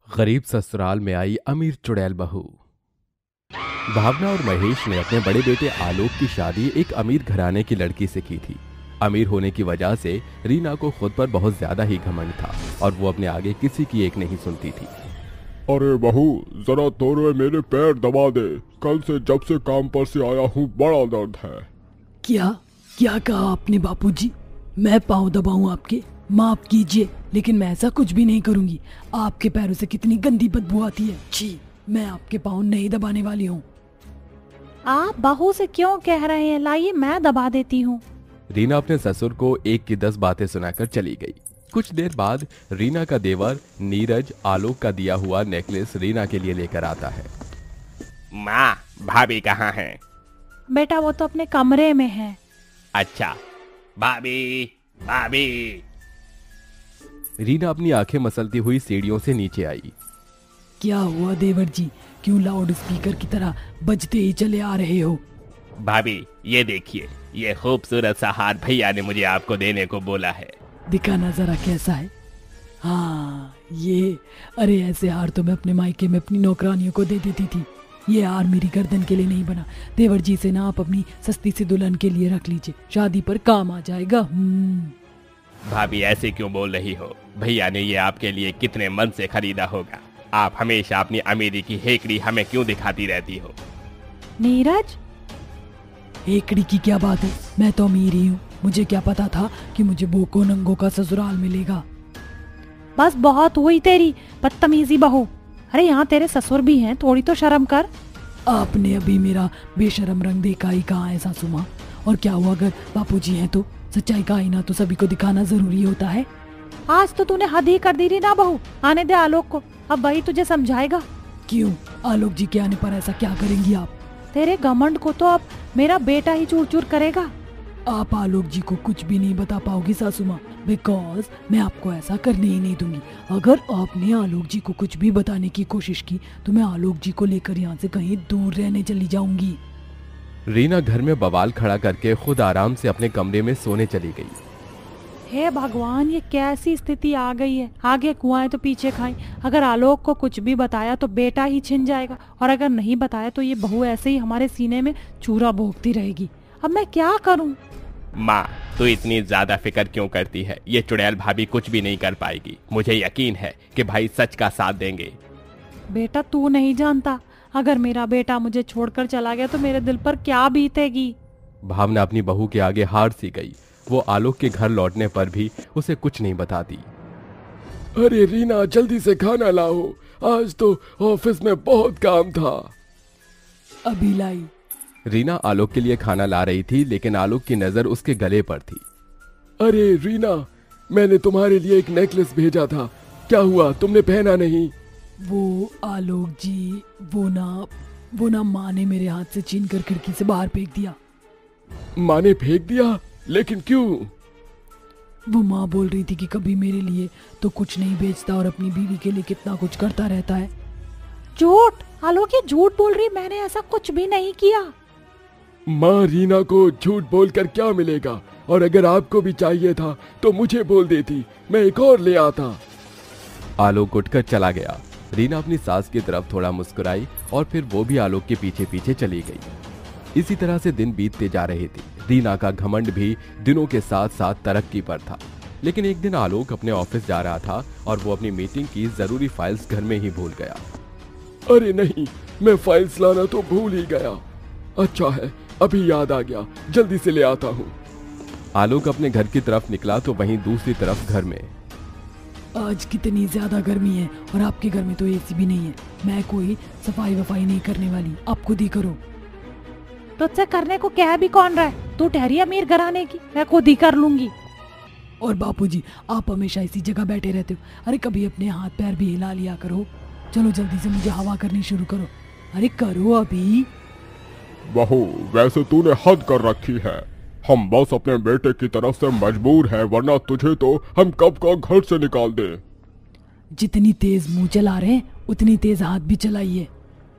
गरीब ससुराल में आई अमीर चुड़ैल बहू। भावना और महेश ने अपने बड़े बेटे आलोक की शादी एक अमीर घराने की लड़की से की थी। अमीर होने की वजह से रीना को खुद पर बहुत ज्यादा ही घमंड था और वो अपने आगे किसी की एक नहीं सुनती थी। अरे बहू, जरा तोड़े मेरे पैर दबा दे। कल से जब से काम पर से आया हूँ बड़ा दर्द है। क्या क्या कहा आपने बापूजी? मैं पाँव दबाऊं आपके? माफ कीजिए, लेकिन मैं ऐसा कुछ भी नहीं करूंगी। आपके पैरों से कितनी गंदी बदबू आती है। छी, मैं आपके पाँव नहीं दबाने वाली हूँ। आप बहू से क्यों कह रहे हैं? लाइए मैं दबा देती हूँ। रीना अपने ससुर को एक की 10 बातें सुनाकर चली गई। कुछ देर बाद रीना का देवर नीरज आलोक का दिया हुआ नेकलेस रीना के लिए लेकर आता है। माँ, भाभी कहाँ है? बेटा वो तो अपने कमरे में है। अच्छा, भाभी भाभी। रीना अपनी आंखें मसलती हुई सीढ़ियों से नीचे आई। क्या हुआ देवर जी? क्यों लाउड स्पीकर की तरह बजते ही चले आ रहे हो? भाभी ये देखिए, ये खूबसूरत सा हार भैया ने मुझे आपको देने को बोला है। दिखाना जरा कैसा है। हाँ ये, अरे ऐसे हार तो मैं अपने मायके में अपनी नौकरानियों को दे देती थी। ये हार मेरी गर्दन के लिए नहीं बना। देवर जी से ना आप अपनी सस्ती सी दुल्हन के लिए रख लीजिए, शादी पर काम आ जाएगा। भाभी ऐसे क्यों बोल रही हो? भैया ने ये आपके लिए कितने मन से खरीदा होगा। आप हमेशा अपनी अमीरी की हेकड़ी हमें क्यों दिखाती रहती हो? नीरज, हेकड़ी की क्या बात है? मैं तो अमीर ही हूँ। मुझे क्या पता था कि मुझे बोको नंगो का ससुराल मिलेगा। बस बहुत हुई तेरी बदतमीजी बहू। अरे यहाँ तेरे ससुर भी हैं, थोड़ी तो शर्म कर। आपने अभी मेरा बेशरम रंग देखा ही कहाँ है सासू माँ? और क्या हुआ अगर बापूजी हैं तो? सच्चाई का आईना तो सभी को दिखाना जरूरी होता है। आज तो तूने हद ही कर दी रही ना बहू। आने दे आलोक को, अब वही तुझे समझाएगा। क्यों? आलोक जी के आने पर ऐसा क्या करेंगी आप? तेरे घमंड को तो अब मेरा बेटा ही चूर चूर करेगा। आप आलोक जी को कुछ भी नहीं बता पाओगी सासू माँ, बिकॉज मैं आपको ऐसा करने ही नहीं दूंगी। अगर आपने आलोक जी को कुछ भी बताने की कोशिश की तो मैं आलोक जी को लेकर यहाँ से कहीं दूर रहने चली जाऊंगी। रीना घर में बवाल खड़ा करके खुद आराम से अपने कमरे में सोने चली गई। हे भगवान, ये कैसी स्थिति आ गई है। आगे कुआं तो पीछे खाई। अगर आलोक को कुछ भी बताया तो बेटा ही छिन जाएगा, और अगर नहीं बताया तो ये बहू ऐसे ही हमारे सीने में चूरा भोंकती रहेगी। अब मैं क्या करूं? माँ, तू इतनी ज्यादा फिक्र क्यों करती है? ये चुड़ैल भाभी कुछ भी नहीं कर पाएगी। मुझे यकीन है कि भाई सच का साथ देंगे। बेटा तू नहीं जानता, अगर मेरा बेटा मुझे छोड़कर चला गया तो मेरे दिल पर क्या बीतेगी। भावना अपनी बहू के आगे हार सी गई। वो आलोक के घर लौटने पर भी उसे कुछ नहीं बताती। अरे रीना, जल्दी से खाना लाओ, आज तो ऑफिस में बहुत काम था। अभी लाई। रीना आलोक के लिए खाना ला रही थी, लेकिन आलोक की नजर उसके गले पर थी। अरे रीना, मैंने तुम्हारे लिए एक नेकलेस भेजा था, क्या हुआ? तुमने पहना नहीं? वो आलोक जी, वो ना माँ ने मेरे हाथ से छीन कर खिड़की से बाहर फेंक दिया। माँ ने फेंक दिया? लेकिन क्यों? वो माँ बोल रही थी कि कभी मेरे लिए तो कुछ नहीं बेचता और अपनी बीवी के लिए कितना कुछ करता रहता है। झूठ! आलोक ये झूठ बोल रही, मैंने ऐसा कुछ भी नहीं किया। माँ, रीना को झूठ बोलकर क्या मिलेगा? और अगर आपको भी चाहिए था तो मुझे बोल देती, मैं एक और ले आता। आलोक उठकर चला गया। रीना अपनी सास की तरफ थोड़ा मुस्कुराई और फिर वो भी आलोक के पीछे पीछे चली गई। इसी तरह से दिन बीतते जा रहे थे। रीना का घमंड भी दिनों के साथ साथ तरक्की पर था। लेकिन एक दिन आलोक अपने ऑफिस जा रहा था और वो अपनी मीटिंग की जरूरी फाइल्स घर में ही भूल गया। अरे नहीं, मैं फाइल्स लाना तो भूल ही गया। अच्छा है, अभी याद आ गया, जल्दी से ले आता हूँ। आलोक अपने घर की तरफ निकला तो वहीं दूसरी तरफ घर में। आज कितनी ज्यादा गर्मी है और आपके घर में तो एसी भी नहीं है। मैं कोई सफाई वफाई नहीं करने वाली, आप खुद ही करो। तुझसे करने को कह भी कौन रहा है? तू ठहरी अमीर घराने की, मैं खुद ही कर लूंगी। और बापूजी, आप हमेशा इसी जगह बैठे रहते हो। अरे कभी अपने हाथ पैर भी हिला लिया करो। चलो जल्दी से मुझे हवा करनी शुरू करो। अरे करो अभी। बहू, वैसे तूने हद कर रखी है। हम बस अपने बेटे की तरफ से मजबूर हैं, वरना तुझे तो हम कब का घर से निकाल दे। जितनी तेज मुंह चला रहे हैं उतनी तेज हाथ भी चलाइए।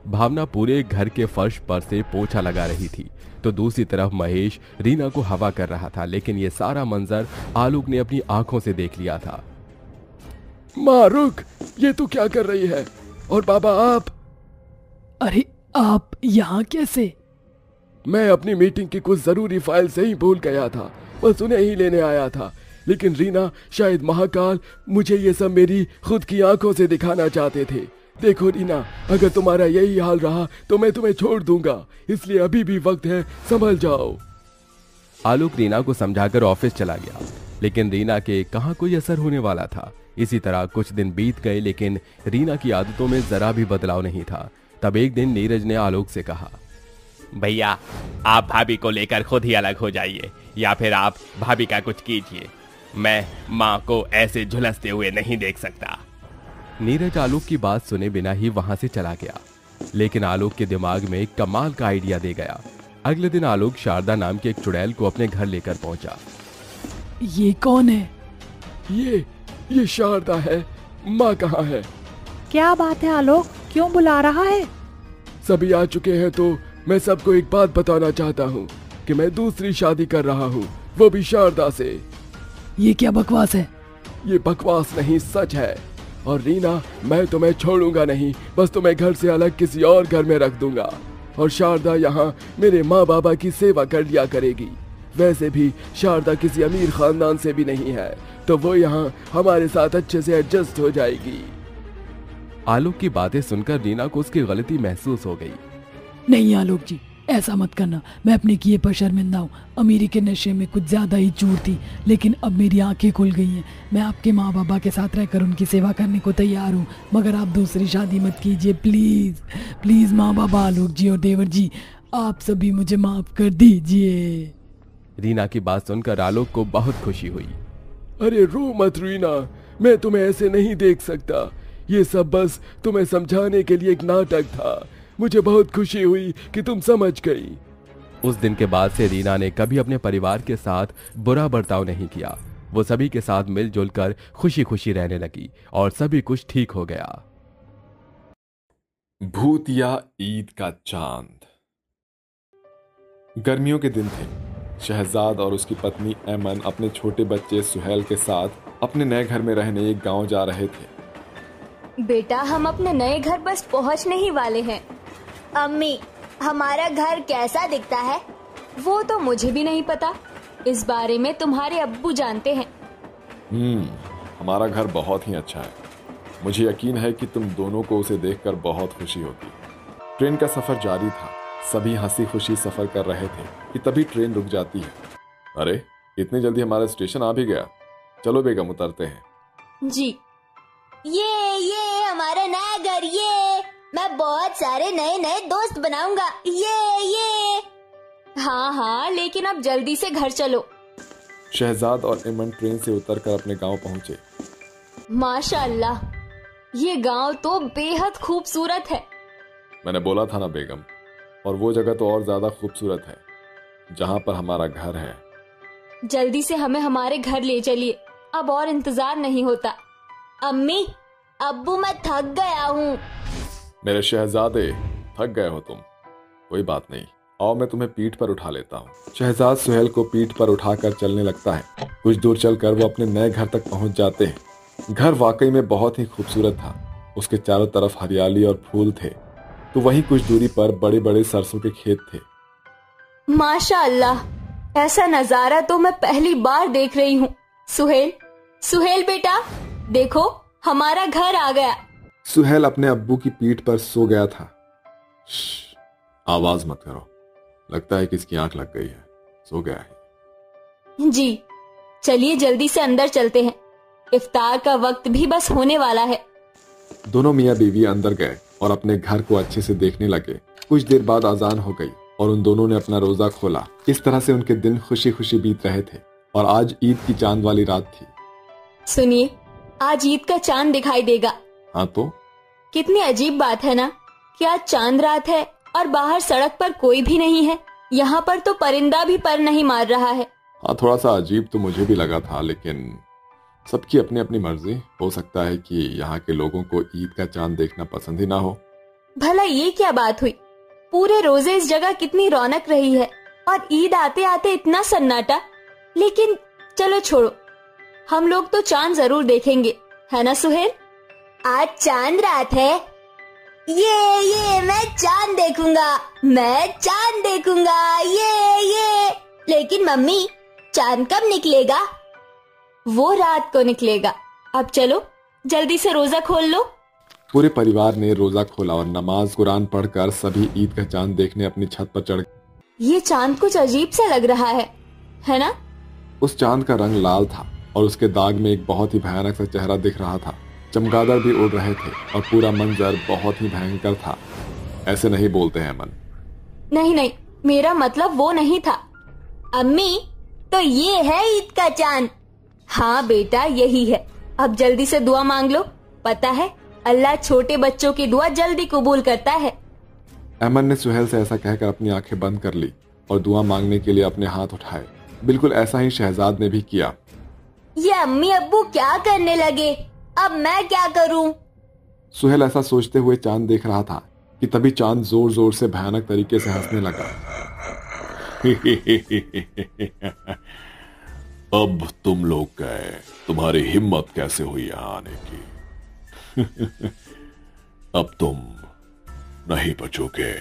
भावना पूरे घर के फर्श पर से पोछा लगा रही थी तो दूसरी तरफ महेश रीना को हवा कर रहा था। लेकिन ये सारा मंजर आलोक ने अपनी आंखों से देख लिया था। माँ रुक, ये तू क्या कर रही है? और बाबा आप? अरे आप यहाँ कैसे? मैं अपनी मीटिंग की कुछ जरूरी फाइल से ही भूल गया था, बस उन्हें ही लेने आया था। लेकिन रीना, शायद महाकाल मुझे ये सब मेरी खुद की आंखों से दिखाना चाहते थे। देखो रीना, अगर तुम्हारा यही हाल रहा तो मैं तुम्हें छोड़ दूंगा, इसलिए अभी भी वक्त है, संभल जाओ। आलोक रीना को समझाकर ऑफिस चला गया, लेकिन रीना के कहाँ कोई असर होने वाला था। इसी तरह कुछ दिन बीत गए, लेकिन रीना की आदतों में जरा भी बदलाव नहीं था। तब एक दिन नीरज ने आलोक से कहा, भैया आप भाभी को लेकर खुद ही अलग हो जाइए, या फिर आप भाभी का कुछ कीजिए। मैं माँ को ऐसे झुलसते हुए नहीं देख सकता। नीरज आलोक की बात सुने बिना ही वहां से चला गया, लेकिन आलोक के दिमाग में एक कमाल का आइडिया दे गया। अगले दिन आलोक शारदा नाम के एक चुड़ैल को अपने घर लेकर पहुंचा। ये कौन है? ये शारदा है। माँ कहाँ है? क्या बात है आलोक, क्यों बुला रहा है? सभी आ चुके हैं तो मैं सबको एक बात बताना चाहता हूँ कि मैं दूसरी शादी कर रहा हूँ, वो भी शारदा से। ये क्या बकवास है? ये बकवास नहीं, सच है। और रीना, मैं तुम्हें छोड़ूंगा नहीं, बस तुम्हें घर से अलग किसी और घर में रख दूंगा। और शारदा यहाँ मेरे माँ बाबा की सेवा कर लिया करेगी। वैसे भी शारदा किसी अमीर खानदान से भी नहीं है, तो वो यहाँ हमारे साथ अच्छे से एडजस्ट हो जाएगी। आलोक की बातें सुनकर रीना को उसकी गलती महसूस हो गई। नहीं आलोक जी, ऐसा मत करना। मैं अपने किए पर शर्मिंदा हूँ। अमीरी के नशे में कुछ ज्यादा ही चूर थी, लेकिन अब मेरी आंखें खुल गई हैं। मैं आपके माँ बाबा के साथ रहकर उनकी सेवा करने को तैयार हूँ, मगर आप दूसरी शादी मत कीजिए प्लीज। प्लीज माँ बाबा, आलोक जी और देवर जी, आप सभी मुझे माफ कर दीजिए। रीना की बात सुनकर आलोक को बहुत खुशी हुई। अरे रो मत रीना, मैं तुम्हें ऐसे नहीं देख सकता। ये सब बस तुम्हें समझाने के लिए एक नाटक था। मुझे बहुत खुशी हुई कि तुम समझ गई। उस दिन के बाद से रीना ने कभी अपने परिवार के साथ बुरा बर्ताव नहीं किया। वो सभी के साथ मिलजुल कर खुशी खुशी रहने लगी और सभी कुछ ठीक हो गया। भूतिया ईद का चांद। गर्मियों के दिन थे। शहजाद और उसकी पत्नी ऐमन अपने छोटे बच्चे सुहेल के साथ अपने नए घर में रहने एक गांव जा रहे थे। बेटा, हम अपने नए घर बस पहुंचने ही वाले हैं। अम्मी, हमारा घर कैसा दिखता है वो तो मुझे भी नहीं पता। इस बारे में तुम्हारे अब्बू जानते हैं। हमारा घर बहुत ही अच्छा है। मुझे यकीन है कि तुम दोनों को उसे देखकर बहुत खुशी होगी। ट्रेन का सफर जारी था। सभी हंसी खुशी सफर कर रहे थे कि तभी ट्रेन रुक जाती है। अरे, इतनी जल्दी हमारा स्टेशन आ भी गया। चलो बेगम, उतरते हैं। जी। ये हमारा नया घर। ये मैं बहुत सारे नए नए दोस्त बनाऊंगा। ये हाँ, लेकिन अब जल्दी से घर चलो। शहजाद और ऐमन ट्रेन से उतरकर अपने गांव पहुंचे। माशाअल्लाह, ये गांव तो बेहद खूबसूरत है। मैंने बोला था ना बेगम, और वो जगह तो और ज्यादा खूबसूरत है जहां पर हमारा घर है। जल्दी से हमें हमारे घर ले चलिए, अब और इंतजार नहीं होता। अम्मी, अब्बू, मैं थक गया हूँ। मेरे शहजादे, थक गए हो तुम? कोई बात नहीं, आओ मैं तुम्हें पीठ पर उठा लेता हूँ। शहजाद सुहेल को पीठ पर उठाकर चलने लगता है। कुछ दूर चलकर वो अपने नए घर तक पहुंच जाते हैं। घर वाकई में बहुत ही खूबसूरत था। उसके चारों तरफ हरियाली और फूल थे, तो वहीं कुछ दूरी पर बड़े बड़े सरसों के खेत थे। माशाअल्लाह, ऐसा नजारा तो मैं पहली बार देख रही हूँ। सुहेल बेटा, देखो हमारा घर आ गया। सुहेल अपने अब्बू की पीठ पर सो गया था। आवाज मत करो, लगता है किसकी आंख लग गई है। सो गया है। जी, चलिए जल्दी से अंदर चलते हैं। इफ्तार का वक्त भी बस होने वाला है। दोनों मियाँ बीवी अंदर गए और अपने घर को अच्छे से देखने लगे। कुछ देर बाद अजान हो गई और उन दोनों ने अपना रोजा खोला। इस तरह से उनके दिन खुशी खुशी बीत रहे थे और आज ईद की चांद वाली रात थी। सुनिए, आज ईद का चांद दिखाई देगा। हाँ तो? कितनी अजीब बात है ना कि आज चांद रात है और बाहर सड़क पर कोई भी नहीं है। यहाँ पर तो परिंदा भी पर नहीं मार रहा है। हाँ, थोड़ा सा अजीब तो मुझे भी लगा था, लेकिन सबकी अपनी अपनी मर्जी। हो सकता है कि यहाँ के लोगों को ईद का चांद देखना पसंद ही ना हो। भला ये क्या बात हुई? पूरे रोजे इस जगह कितनी रौनक रही है और ईद आते आते इतना सन्नाटा। लेकिन चलो छोड़ो, हम लोग तो चांद जरूर देखेंगे, है ना सुहेल? आज चांद रात है। ये मैं चांद देखूंगा, मैं चांद देखूंगा, ये। लेकिन मम्मी, चांद कब निकलेगा? वो रात को निकलेगा। अब चलो जल्दी से रोजा खोल लो। पूरे परिवार ने रोजा खोला और नमाज कुरान पढ़कर सभी ईद का चांद देखने अपनी छत पर चढ़ गए। ये चांद कुछ अजीब सा लग रहा है ना? उस चांद का रंग लाल था और उसके दाग में एक बहुत ही भयानक सा चेहरा दिख रहा था। चमगादड़ भी उड़ रहे थे और पूरा मंजर बहुत ही भयंकर था। ऐसे नहीं बोलते हैं अमन। नहीं, मेरा मतलब वो नहीं था। अम्मी, तो ये है ईद का चांद। हाँ बेटा, यही है। अब जल्दी से दुआ मांग लो। पता है, अल्लाह छोटे बच्चों की दुआ जल्दी कबूल करता है। अमन ने सुहेल से ऐसा कहकर अपनी आंखें बंद कर ली और दुआ मांगने के लिए अपने हाथ उठाए। बिल्कुल ऐसा ही शहजाद ने भी किया। ये अम्मी अब्बू क्या करने लगे? अब मैं क्या करूं? सुहेल ऐसा सोचते हुए चांद देख रहा था कि तभी चांद जोर जोर से भयानक तरीके से हंसने लगा। अब तुम लोग गए, तुम्हारी हिम्मत कैसे हुई यहां आने की? अब तुम नहीं बचोगे।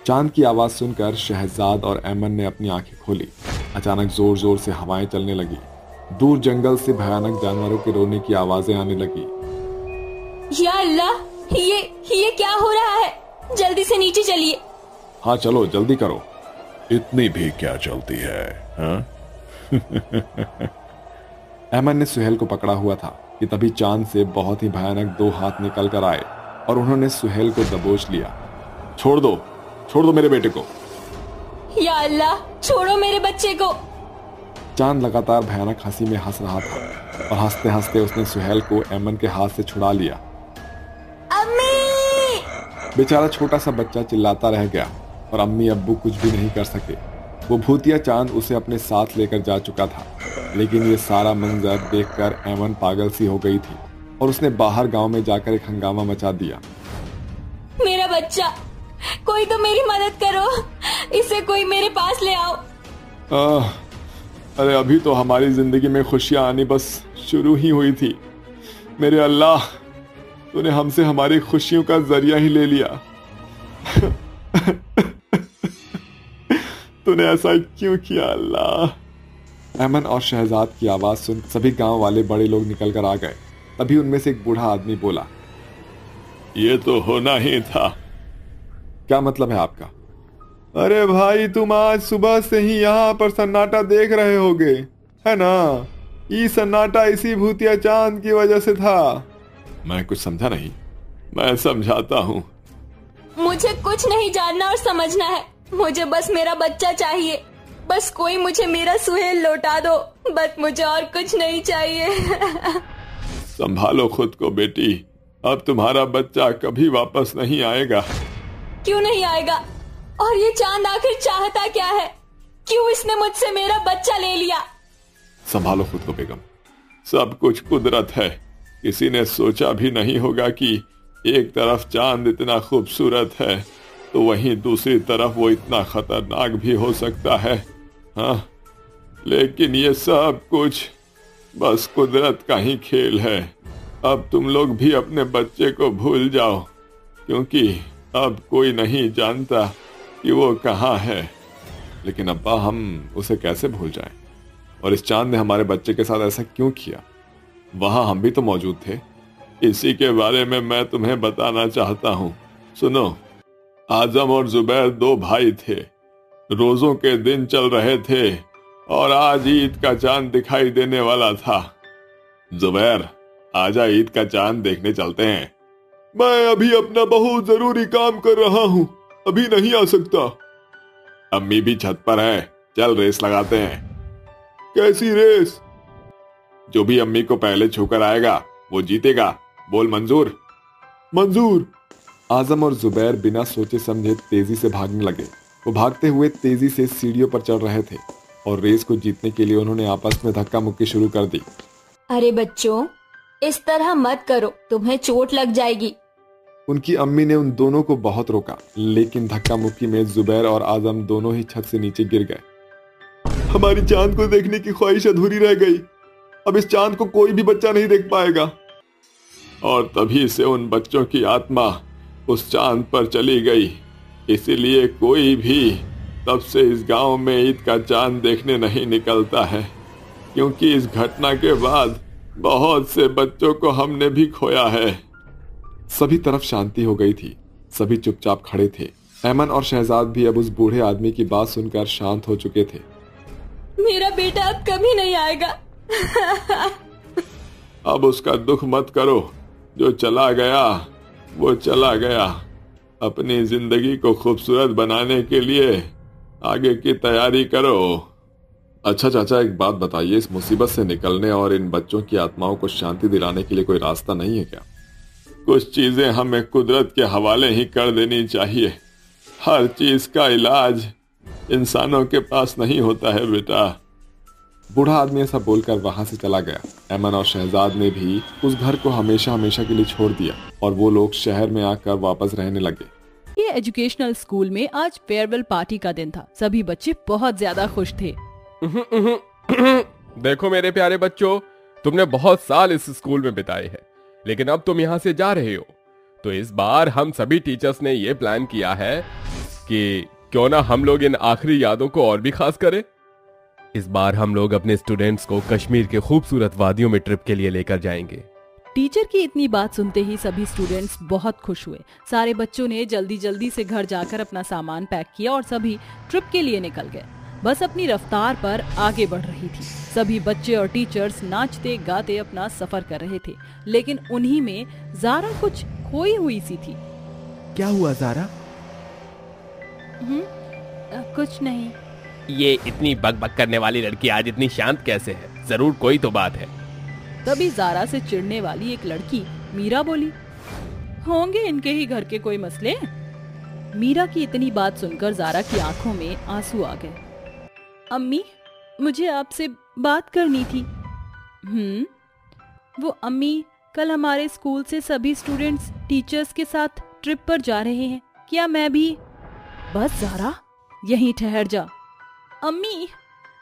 चांद की आवाज सुनकर शहजाद और अमन ने अपनी आंखें खोली। अचानक जोर जोर से हवाएं चलने लगी। दूर जंगल से भयानक जानवरों के रोने की आवाजें आने लगी। या अल्लाह, ये क्या हो रहा है? जल्दी से नीचे चलिए। हाँ चलो, जल्दी करो। इतनी भी क्या चलती है, हाँ? अमन ने सुहेल को पकड़ा हुआ था कि तभी चांद से बहुत ही भयानक 2 हाथ निकल कर आए और उन्होंने सुहेल को दबोच लिया। छोड़ दो मेरे बेटे को। या अल्लाह, छोड़ो मेरे बच्चे को। चांद लगातार भयानक हंसी में हंस रहा था और हंसते हंसते उसने सुहेल को अमन के हाथ से छुड़ा लिया। अम्मी! बेचारा छोटा सा बच्चा चिल्लाता रह गया और अम्मी अब्बू कुछ भी नहीं कर सके। वो भूतिया चांद उसे अपने साथ लेकर जा चुका था, लेकिन ये सारा मंजर देखकर अमन पागल सी हो गई थी और उसने बाहर गांव में जाकर एक हंगामा मचा दिया। मेरा बच्चा, कोई तो मेरी मदद करो, इसे कोई मेरे पास ले आओ। अरे अभी तो हमारी जिंदगी में खुशियां आनी बस शुरू ही हुई थी। मेरे अल्लाह, तूने हमसे हमारी खुशियों का जरिया ही ले लिया। तूने ऐसा क्यों किया अल्लाह? अमन और शहजाद की आवाज सुन सभी गांव वाले बड़े लोग निकल कर आ गए। तभी उनमें से एक बूढ़ा आदमी बोला, ये तो होना ही था। क्या मतलब है आपका? अरे भाई, तुम आज सुबह से ही यहाँ पर सन्नाटा देख रहे होगे, है ना? ये सन्नाटा इसी भूतिया चांद की वजह से था। मैं कुछ समझा नहीं। मैं समझाता हूँ। मुझे कुछ नहीं जानना और समझना है। मुझे बस मेरा बच्चा चाहिए। बस कोई मुझे मेरा सुहेल लौटा दो। बस मुझे और कुछ नहीं चाहिए। संभालो खुद को बेटी, अब तुम्हारा बच्चा कभी वापस नहीं आएगा। क्यों नहीं आएगा? और ये चांद आखिर चाहता क्या है? क्यों इसने मुझसे मेरा बच्चा ले लिया? संभालो खुद को बेगम। सब कुछ कुदरत है। किसी ने सोचा भी नहीं होगा कि एक तरफ चांद इतना खूबसूरत है तो वहीं दूसरी तरफ वो इतना खतरनाक भी हो सकता है। हाँ, लेकिन ये सब कुछ बस कुदरत का ही खेल है। अब तुम लोग भी अपने बच्चे को भूल जाओ, क्योंकि अब कोई नहीं जानता कि वो कहाँ है। लेकिन अब्बा, हम उसे कैसे भूल जाएं? और इस चांद ने हमारे बच्चे के साथ ऐसा क्यों किया? वहां हम भी तो मौजूद थे। इसी के बारे में मैं तुम्हें बताना चाहता हूँ। सुनो, आजम और जुबैर 2 भाई थे। रोजों के दिन चल रहे थे और आज ईद का चांद दिखाई देने वाला था। जुबैर, आजा ईद का चांद देखने चलते हैं। मैं अभी अपना बहुत जरूरी काम कर रहा हूँ, अभी नहीं आ सकता। अम्मी भी छत पर है, चल रेस लगाते हैं। कैसी रेस? जो भी अम्मी को पहले छूकर आएगा वो जीतेगा। बोल मंजूर? मंजूर। आजम और जुबैर बिना सोचे समझे तेजी से भागने लगे। वो भागते हुए तेजी से सीढ़ियों पर चढ़ रहे थे और रेस को जीतने के लिए उन्होंने आपस में धक्का मुक्की शुरू कर दी। अरे बच्चों, इस तरह मत करो, तुम्हें चोट लग जाएगी। उनकी अम्मी ने उन दोनों को बहुत रोका, लेकिन धक्का मुक्की में जुबैर और आजम दोनों ही छत से नीचे गिर गए। हमारी चांद को देखने की ख्वाहिश अधूरी रह गई। अब इस चांद को कोई भी बच्चा नहीं देख पाएगा। और तभी से उन बच्चों की आत्मा उस चांद पर चली गई। इसीलिए कोई भी तब से इस गांव में ईद का चांद देखने नहीं निकलता है, क्योंकि इस घटना के बाद बहुत से बच्चों को हमने भी खोया है। सभी तरफ शांति हो गई थी। सभी चुपचाप खड़े थे। ऐमन और शहजाद भी अब उस बूढ़े आदमी की बात सुनकर शांत हो चुके थे। मेरा बेटा अब कभी नहीं आएगा। अब उसका दुख मत करो, जो चला गया वो चला गया। अपनी जिंदगी को खूबसूरत बनाने के लिए आगे की तैयारी करो। अच्छा चाचा, एक बात बताइए, इस मुसीबत से निकलने और इन बच्चों की आत्माओं को शांति दिलाने के लिए कोई रास्ता नहीं है क्या? कुछ चीजें हमें कुदरत के हवाले ही कर देनी चाहिए। हर चीज का इलाज इंसानों के पास नहीं होता है बेटा। बूढ़ा आदमी ऐसा बोलकर वहां से चला गया। ऐमन और शहजाद ने भी उस घर को हमेशा हमेशा के लिए छोड़ दिया और वो लोग शहर में आकर वापस रहने लगे। ये एजुकेशनल स्कूल में आज फेयरवेल पार्टी का दिन था। सभी बच्चे बहुत ज्यादा खुश थे। देखो मेरे प्यारे बच्चों, तुमने बहुत साल इस स्कूल में बिताए हैं, लेकिन अब तुम यहाँ से जा रहे हो। तो इस बार हम सभी टीचर्स ने ये प्लान किया है कि क्यों ना हम लोग इन आखिरी यादों को और भी खास करें। इस बार हम लोग अपने स्टूडेंट्स को कश्मीर के खूबसूरत वादियों में ट्रिप के लिए लेकर जाएंगे। टीचर की इतनी बात सुनते ही सभी स्टूडेंट्स बहुत खुश हुए। सारे बच्चों ने जल्दी जल्दी से घर जाकर अपना सामान पैक किया और सभी ट्रिप के लिए निकल गए। बस अपनी रफ्तार पर आगे बढ़ रही थी। सभी बच्चे और टीचर्स नाचते गाते अपना सफर कर रहे थे, लेकिन उन्हीं में ज़ारा कुछ खोई हुई सी थी। क्या हुआ ज़ारा? कुछ नहीं। ये इतनी बकबक करने वाली लड़की आज इतनी शांत कैसे है? जरूर कोई तो बात है। तभी ज़ारा से चिढ़ने वाली एक लड़की मीरा बोली, होंगे इनके ही घर के कोई मसले। मीरा की इतनी बात सुनकर ज़ारा की आंखों में आंसू आ गए। अम्मी, मुझे आपसे बात करनी थी। वो अम्मी, कल हमारे स्कूल से सभी स्टूडेंट्स टीचर्स के साथ ट्रिप पर जा रहे हैं, क्या मैं भी? बस ज़ारा, यहीं ठहर जा। अम्मी,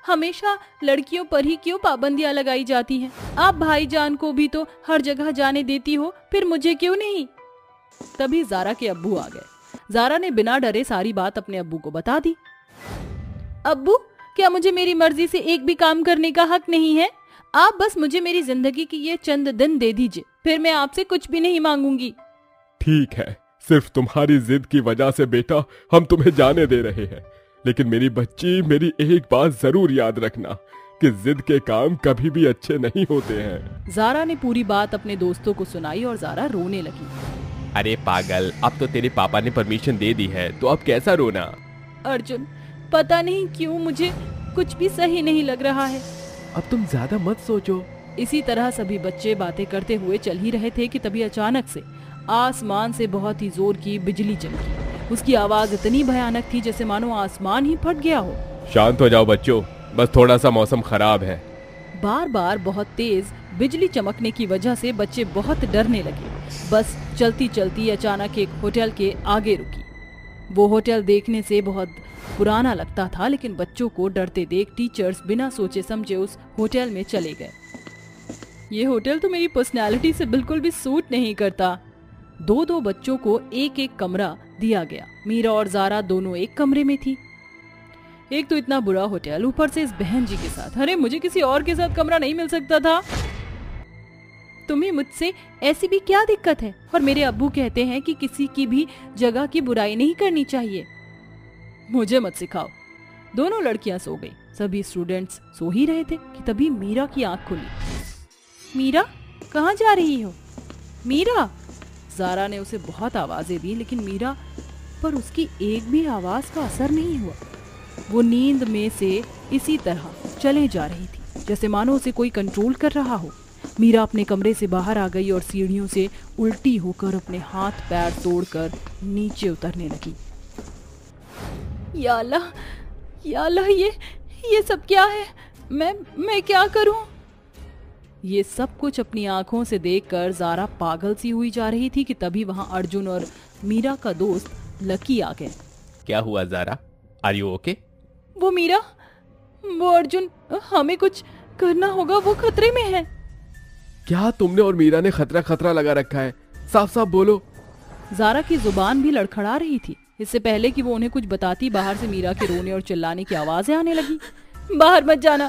हमेशा लड़कियों पर ही क्यों पाबंदियां लगाई जाती हैं? आप भाईजान को भी तो हर जगह जाने देती हो, फिर मुझे क्यों नहीं? तभी ज़ारा के अब्बू आ गए। ज़ारा ने बिना डरे सारी बात अपने अब्बू को बता दी। अब्बू, क्या मुझे मेरी मर्जी से एक भी काम करने का हक नहीं है? आप बस मुझे मेरी जिंदगी की ये चंद दिन दे दीजिए, फिर मैं आपसे कुछ भी नहीं मांगूंगी। ठीक है, सिर्फ तुम्हारी जिद की वजह से बेटा हम तुम्हें जाने दे रहे हैं, लेकिन मेरी बच्ची, मेरी एक बात जरूर याद रखना कि जिद के काम कभी भी अच्छे नहीं होते हैं। ज़ारा ने पूरी बात अपने दोस्तों को सुनाई और ज़ारा रोने लगी। अरे पागल, अब तो तेरे पापा ने परमिशन दे दी है, तो अब कैसा रोना? अर्जुन, पता नहीं क्यों मुझे कुछ भी सही नहीं लग रहा है। अब तुम ज्यादा मत सोचो। इसी तरह सभी बच्चे बातें करते हुए चल ही रहे थे कि तभी अचानक से आसमान से बहुत ही जोर की बिजली चमकी। उसकी आवाज इतनी भयानक थी जैसे मानो आसमान ही फट गया हो। शांत हो जाओ बच्चों, बस थोड़ा सा मौसम खराब है। बार बार बहुत तेज बिजली चमकने की वजह से बच्चे बहुत डरने लगे। बस चलती चलती अचानक एक होटल के आगे रुकी। वो होटल देखने से बहुत पुराना लगता था, लेकिन बच्चों को डरते देख टीचर्स बिना सोचे समझे उस होटल में चले गए। ये होटल तो मेरी पर्सनैलिटी से बिल्कुल भी सूट नहीं करता। दो बच्चों को एक एक कमरा दिया गया। मीरा और ज़ारा दोनों एक कमरे में थी। एक तो इतना बुरा होटल, ऊपर से इस बहन जी के साथ। अरे मुझे किसी और के साथ कमरा नहीं मिल सकता था? तुम्हें मुझसे ऐसी भी क्या दिक्कत है? और मेरे अब्बू कहते हैं कि किसी की भी जगह की बुराई नहीं करनी चाहिए। मुझे मत सिखाओ। दोनों लड़कियां सो गई। सभी स्टूडेंट्स सो ही रहे थे कि तभी मीरा की आंख खुली। मीरा, कहाँ जा रही हो? मीरा! ज़ारा ने उसे बहुत आवाजें दी, लेकिन मीरा पर उसकी एक भी आवाज का असर नहीं हुआ। वो नींद में से इसी तरह चले जा रही थी जैसे मानो उसे कोई कंट्रोल कर रहा हो। मीरा अपने कमरे से बाहर आ गई और सीढ़ियों से उल्टी होकर अपने हाथ पैर तोड़कर नीचे उतरने लगी। या अल्लाह, या अल्लाह, ये सब क्या है? मैं क्या करूं? ये सब कुछ अपनी आंखों से देखकर ज़ारा पागल सी हुई जा रही थी कि तभी वहां अर्जुन और मीरा का दोस्त लकी आ गए। क्या हुआ ज़ारा? Are you okay? वो मीरा, वो अर्जुन, हमें कुछ करना होगा, वो खतरे में है। क्या तुमने और मीरा ने खतरा खतरा लगा रखा है? साफ साफ बोलो। ज़ारा की जुबान भी लड़खड़ा रही थी। इससे पहले कि वो उन्हें कुछ बताती, बाहर से मीरा के रोने और चिल्लाने की आवाजें आने लगी। बाहर मत जाना।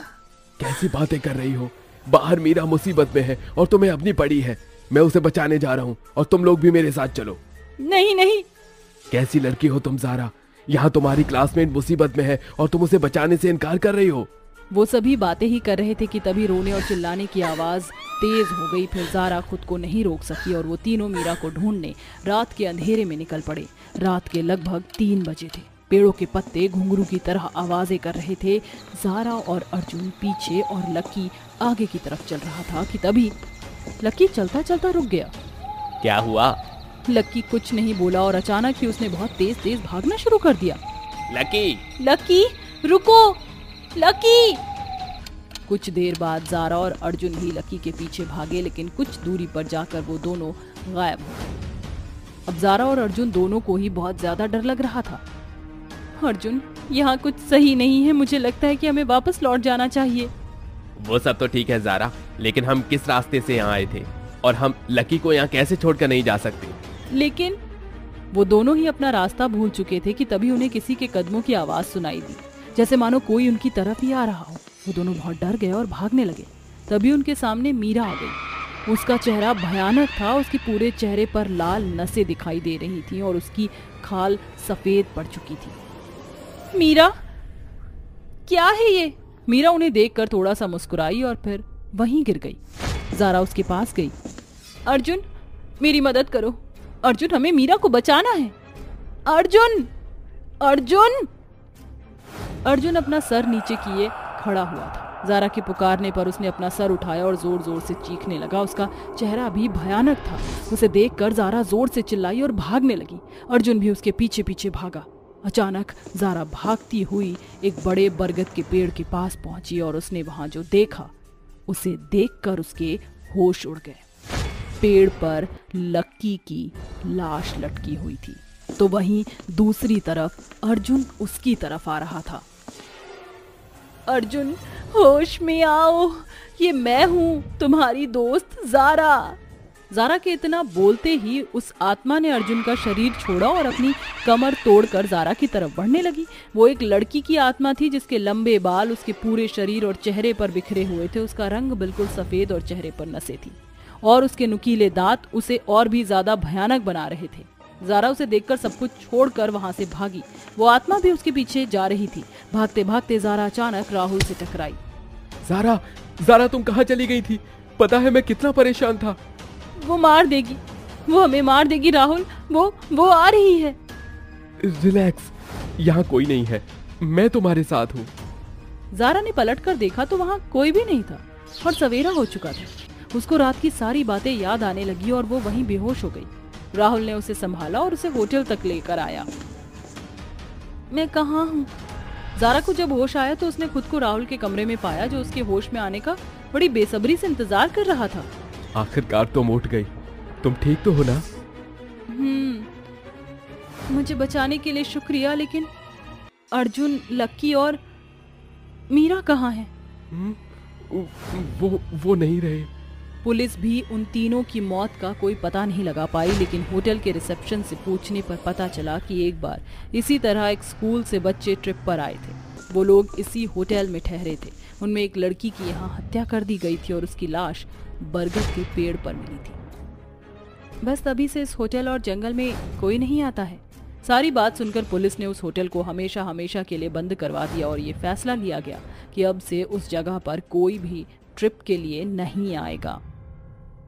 कैसी बातें कर रही हो? बाहर मीरा मुसीबत में है और तुम्हें अपनी पड़ी है। मैं उसे बचाने जा रहा हूँ और तुम लोग भी मेरे साथ चलो। नहीं नहीं। कैसी लड़की हो तुम ज़ारा? यहाँ तुम्हारी क्लासमेट मुसीबत में है और तुम उसे बचाने से इनकार कर रही हो। वो सभी बातें ही कर रहे थे कि तभी रोने और चिल्लाने की आवाज तेज हो गई। फिर ज़ारा खुद को नहीं रोक सकी और वो तीनों मीरा को ढूंढने रात के अंधेरे में निकल पड़े। रात के लगभग 3 बजे थे। पेड़ों के पत्ते घुंघरू की तरह आवाजें कर रहे थे। ज़ारा और अर्जुन पीछे और लक्की आगे की तरफ चल रहा था कि तभी लक्की चलता चलता रुक गया। क्या हुआ? लक्की कुछ नहीं बोला और अचानक ही उसने बहुत तेज तेज भागना शुरू कर दिया। लकी! लक्की रुको, लक्की! कुछ देर बाद ज़ारा और अर्जुन भी लक्की के पीछे भागे, लेकिन कुछ दूरी पर जाकर वो दोनों गायब हो गए। अब ज़ारा और अर्जुन दोनों को ही बहुत ज्यादा डर लग रहा था। अर्जुन, यहाँ कुछ सही नहीं है। मुझे लगता है कि हमें वापस लौट जाना चाहिए। वो सब तो ठीक है ज़ारा, लेकिन हम किस रास्ते से यहाँ आए थे और हम लकी को यहाँ कैसे छोड़कर नहीं जा सकते? लेकिन वो दोनों ही अपना रास्ता भूल चुके थे कि तभी उन्हें किसी के कदमों की आवाज सुनाई दी, जैसे मानो कोई उनकी तरफ ही आ रहा हो। वो दोनों बहुत डर गए और भागने लगे। तभी उनके सामने मीरा आ गई। उसका चेहरा भयानक था। उसके पूरे चेहरे पर लाल नसें दिखाई दे रही थीं और उसकी खाल सफेद पड़ चुकी थी। मीरा, क्या है ये? मीरा उन्हें देखकर थोड़ा सा मुस्कुराई और फिर वहीं गिर गई। ज़ारा उसके पास गई। अर्जुन, मेरी मदद करो। अर्जुन, हमें मीरा को बचाना है। अर्जुन! अर्जुन! अर्जुन अपना सर नीचे किए खड़ा हुआ था। ज़ारा के पुकारने पर उसने अपना सर उठाया और जोर जोर से चीखने लगा। उसका चेहरा भी भयानक था। उसे देखकर ज़ारा जोर से चिल्लाई और भागने लगी। अर्जुन भी उसके पीछे पीछे भागा। अचानक ज़ारा भागती हुई एक बड़े बरगद के पेड़ के पास पहुंची और उसने वहां जो देखा, उसे देखकर उसके होश उड़ गए। पेड़ पर लक्की की लाश लटकी हुई थी, तो वहीं दूसरी तरफ अर्जुन उसकी तरफ आ रहा था। अर्जुन, होश में आओ, ये मैं हूँ, तुम्हारी दोस्त ज़ारा। ज़ारा के इतना बोलते ही उस आत्मा ने अर्जुन का शरीर छोड़ा और अपनी कमर तोड़कर ज़ारा की तरफ बढ़ने लगी। वो एक लड़की की आत्मा थी जिसके लंबे बाल उसके पूरे शरीर और चेहरे पर बिखरे हुए थे। उसका रंग बिल्कुल सफेद और चेहरे पर नसें थी और उसके नुकीले दांत उसे और भी ज्यादा भयानक बना रहे थे। ज़ारा उसे देखकर सब कुछ छोड़कर वहां से भागी। वो आत्मा भी उसके पीछे जा रही थी। भागते भागते ज़ारा अचानक राहुल से टकराई। ज़ारा, ज़ारा तुम कहाँ चली गई थी? पता है मैं कितना परेशान था। वो मार देगी, वो हमें मार देगी राहुल। वो आ रही है। रिलैक्स, यहाँ कोई नहीं है, मैं तुम्हारे साथ हूँ। ज़ारा ने पलटकर देखा तो वहाँ कोई भी नहीं था और सवेरा हो चुका था। उसको रात की सारी बातें याद आने लगी और वो वहीं बेहोश हो गई। राहुल ने उसे संभाला और उसे होटल तक लेकर आया। मैं कहाँ हूँ? ज़ारा को जब होश आया तो उसने खुद को राहुल के कमरे में पाया, जो उसके होश में आने का बड़ी बेसब्री से इंतजार कर रहा था। आखिरकार तुम उठ गई। तुम ठीक तो हो ना? मुझे बचाने के लिए शुक्रिया, लेकिन अर्जुन, लक्की और मीरा कहाँ हैं? वो नहीं रहे। पुलिस भी उन तीनों की मौत का कोई पता नहीं लगा पाई, लेकिन होटल के रिसेप्शन से पूछने पर पता चला कि एक बार इसी तरह एक स्कूल से बच्चे ट्रिप पर आए थे। वो लोग इसी होटल में ठहरे थे। उनमें एक लड़की की यहाँ हत्या कर दी गई थी और उसकी लाश बरगद के पेड़ पर मिली थी। बस तभी से इस होटल और जंगल में कोई नहीं आता है। सारी बात सुनकर पुलिस ने उस होटल को हमेशा हमेशा के लिए बंद करवा दिया और ये फैसला लिया गया कि अब से उस जगह पर कोई भी ट्रिप के लिए नहीं आएगा।